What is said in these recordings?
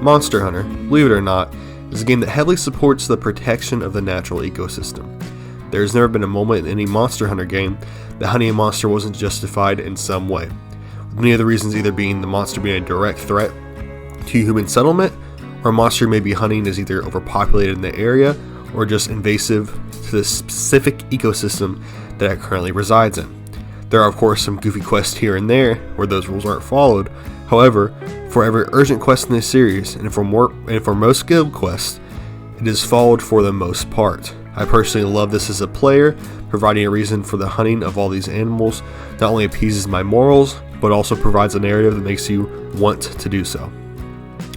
Monster Hunter, believe it or not, is a game that heavily supports the protection of the natural ecosystem. There has never been a moment in any Monster Hunter game that hunting a monster wasn't justified in some way, with many of the reasons either being the monster being a direct threat to human settlement, or a monster may be hunting is either overpopulated in the area or just invasive to the specific ecosystem that it currently resides in. There are of course some goofy quests here and there where those rules aren't followed. However, for every urgent quest in this series, and for most guild quests, it is followed for the most part. I personally love this as a player, providing a reason for the hunting of all these animals not only appeases my morals, but also provides a narrative that makes you want to do so.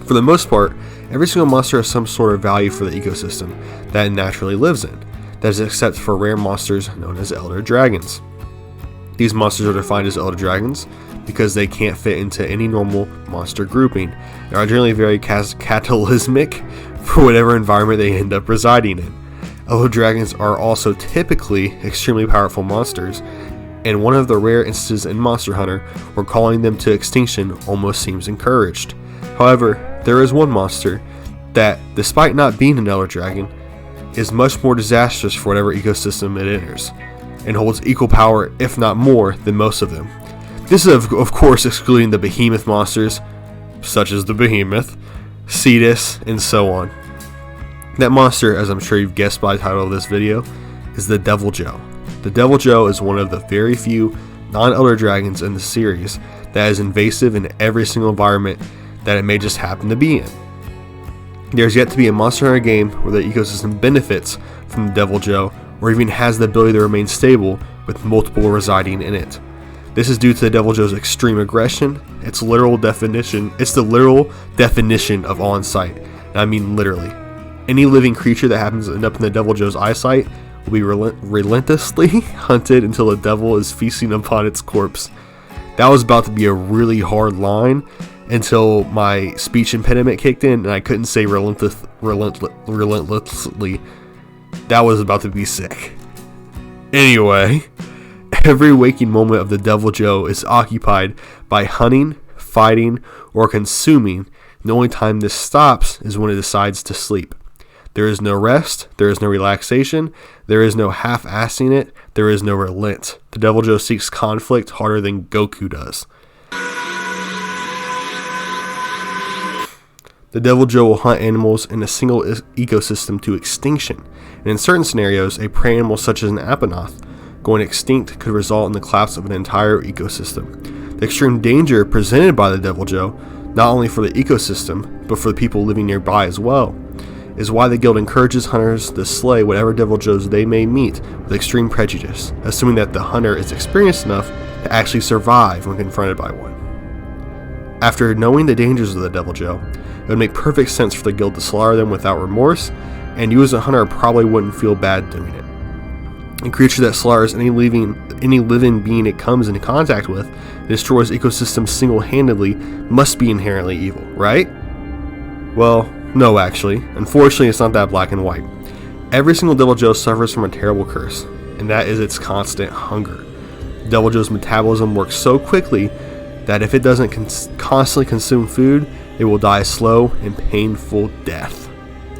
For the most part, every single monster has some sort of value for the ecosystem that it naturally lives in, that is except for rare monsters known as elder dragons. These monsters are defined as elder dragons because they can't fit into any normal monster grouping and are generally very cataclysmic for whatever environment they end up residing in. Elder dragons are also typically extremely powerful monsters, and one of the rare instances in Monster Hunter where calling them to extinction almost seems encouraged. However, there is one monster that, despite not being an elder dragon, is much more disastrous for whatever ecosystem it enters, and holds equal power, if not more, than most of them. This is of course excluding the behemoth monsters, such as the behemoth, Cetus, and so on. That monster, as I'm sure you've guessed by the title of this video, is the Devil Joe. The Devil Joe is one of the very few non-elder dragons in the series that is invasive in every single environment that it may just happen to be in. There's yet to be a Monster Hunter game where the ecosystem benefits from the Devil Joe, or even has the ability to remain stable with multiple residing in it. This is due to the Devil Joe's extreme aggression. It's the literal definition of on-site, and I mean literally. Any living creature that happens to end up in the Devil Joe's eyesight will be relentlessly hunted until the devil is feasting upon its corpse. That was about to be a really hard line until my speech impediment kicked in and I couldn't say relentlessly. That was about to be sick. Anyway, every waking moment of the Devil Joe is occupied by hunting, fighting, or consuming. The only time this stops is when it decides to sleep. There is no rest, there is no relaxation, there is no half-assing it, there is no relent. The Devil Joe seeks conflict harder than Goku does. The Devil Joe will hunt animals in a single ecosystem to extinction, and in certain scenarios, a prey animal such as an Apanoth going extinct could result in the collapse of an entire ecosystem. The extreme danger presented by the Devil Joe, not only for the ecosystem, but for the people living nearby as well, is why the guild encourages hunters to slay whatever Devil Joes they may meet with extreme prejudice, assuming that the hunter is experienced enough to actually survive when confronted by one. After knowing the dangers of the Devil Joe, it would make perfect sense for the guild to slaughter them without remorse, and you as a hunter probably wouldn't feel bad doing it. A creature that slaughters any living being it comes into contact with and destroys ecosystems single-handedly must be inherently evil, right? Well, no actually. Unfortunately, it's not that black and white. Every single Devil Joe suffers from a terrible curse, and that is its constant hunger. Devil Joe's metabolism works so quickly that if it doesn't constantly consume food, it will die a slow and painful death.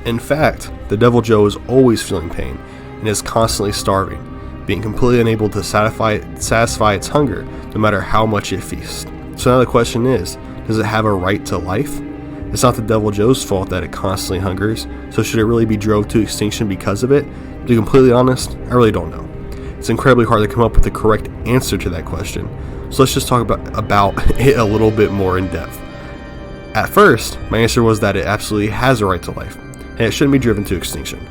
In fact, the Devil Joe is always feeling pain and is constantly starving, being completely unable to satisfy its hunger no matter how much it feasts. So now the question is, does it have a right to life? It's not the Devil Joe's fault that it constantly hungers, so should it really be drove to extinction because of it? To be completely honest, I really don't know. It's incredibly hard to come up with the correct answer to that question, so let's just talk about it a little bit more in depth. At first, my answer was that it absolutely has a right to life, and it shouldn't be driven to extinction.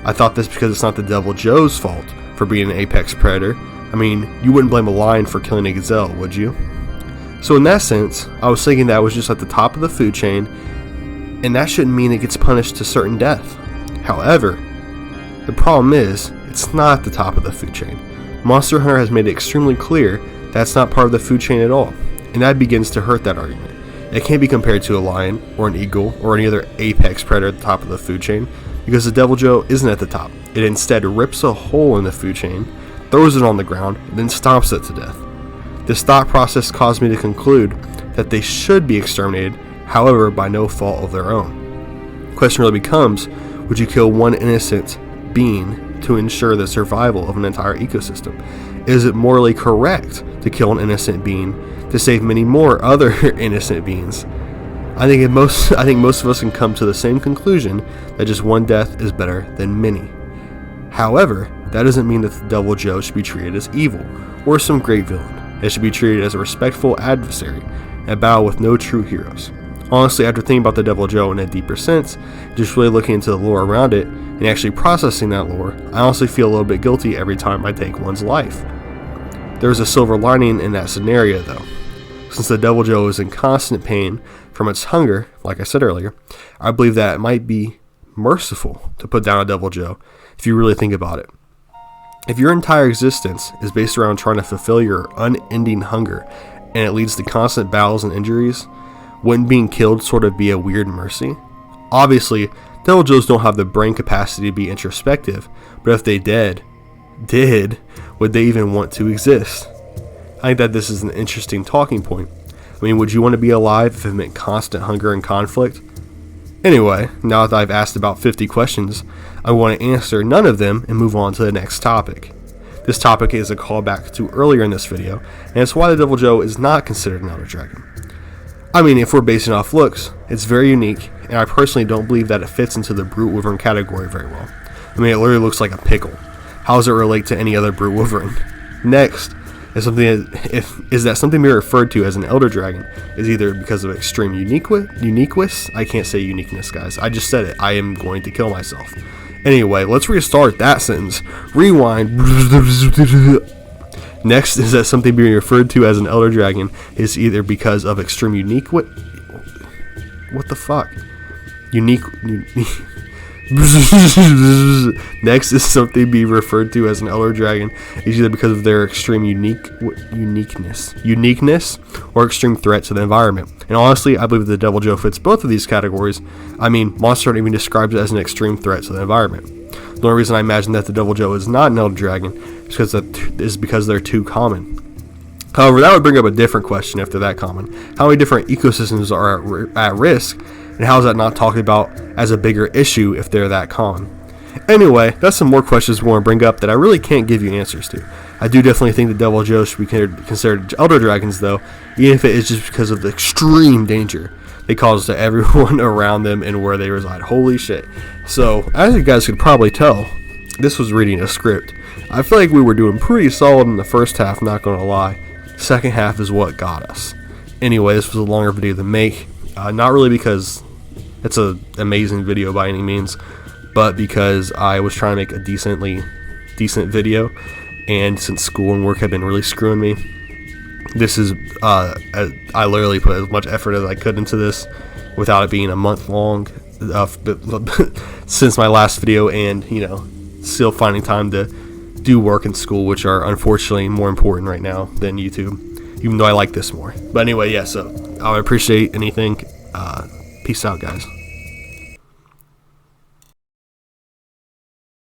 I thought this because it's not the Devil Joe's fault for being an apex predator. I mean, you wouldn't blame a lion for killing a gazelle, would you? So in that sense, I was thinking that it was just at the top of the food chain, and that shouldn't mean it gets punished to certain death. However, the problem is, it's not the top of the food chain. Monster Hunter has made it extremely clear that's not part of the food chain at all, and that begins to hurt that argument. It can't be compared to a lion, or an eagle, or any other apex predator at the top of the food chain, because the Devil Joe isn't at the top. It instead rips a hole in the food chain, throws it on the ground, and then stomps it to death. This thought process caused me to conclude that they should be exterminated however, by no fault of their own. The question really becomes, would you kill one innocent being to ensure the survival of an entire ecosystem? Is it morally correct to kill an innocent being to save many more other innocent beings? I think most of us can come to the same conclusion that just one death is better than many. However, that doesn't mean that the Devil Joe should be treated as evil or some great villain. It should be treated as a respectful adversary in a battle with no true heroes. Honestly, after thinking about the Devil Joe in a deeper sense, just really looking into the lore around it and actually processing that lore, I honestly feel a little bit guilty every time I take one's life. There's a silver lining in that scenario though. Since the Devil Joe is in constant pain from its hunger, like I said earlier, I believe that it might be merciful to put down a Devil Joe if you really think about it. If your entire existence is based around trying to fulfill your unending hunger and it leads to constant battles and injuries, wouldn't being killed sort of be a weird mercy? Obviously, Devil Joes don't have the brain capacity to be introspective, but if they did, would they even want to exist? I think that this is an interesting talking point. I mean, would you want to be alive if it meant constant hunger and conflict? Anyway, now that I've asked about 50 questions, I want to answer none of them and move on to the next topic. This topic is a callback to earlier in this video, and it's why the Devil Joe is not considered an Elder Dragon. I mean, if we're basing it off looks, it's very unique, and I personally don't believe that it fits into the Brute Wyvern category very well. I mean, it literally looks like a pickle. How does it relate to any other Brute Wyvern? Next, is that something being referred to as an Elder Dragon is either because of extreme uniqueness. I can't say uniqueness, guys. I just said it. I am going to kill myself. Anyway, let's restart that sentence. Rewind. Next, is that something being referred to as an Elder Dragon is either because of extreme what the fuck? Next is something being referred to as an Elder Dragon is either because of their extreme uniqueness or extreme threat to the environment. And honestly, I believe the Devil Joe fits both of these categories. I mean, Monster Hunter even describes it as an extreme threat to the environment. The only reason I imagine that the Devil Joe is not an Elder Dragon is because they're too common. However, that would bring up a different question after that common. How many different ecosystems are at risk? And how is that not talked about as a bigger issue if they're that common? Anyway, that's some more questions we want to bring up that I really can't give you answers to. I do definitely think the Devil Joe should be considered Elder Dragons though, even if it is just because of the extreme danger they cause to everyone around them and where they reside. Holy shit. So, as you guys could probably tell, this was reading a script. I feel like we were doing pretty solid in the first half, not going to lie. Second half is what got us. Anyway, this was a longer video to make. Not really because it's an amazing video by any means, but because I was trying to make a decent video, and since school and work have been really screwing me, this is I literally put as much effort as I could into this without it being a month long since my last video, and still finding time to do work and school, which are unfortunately more important right now than YouTube, even though I like this more. But anyway, yeah, so I would appreciate anything. Peace out, guys.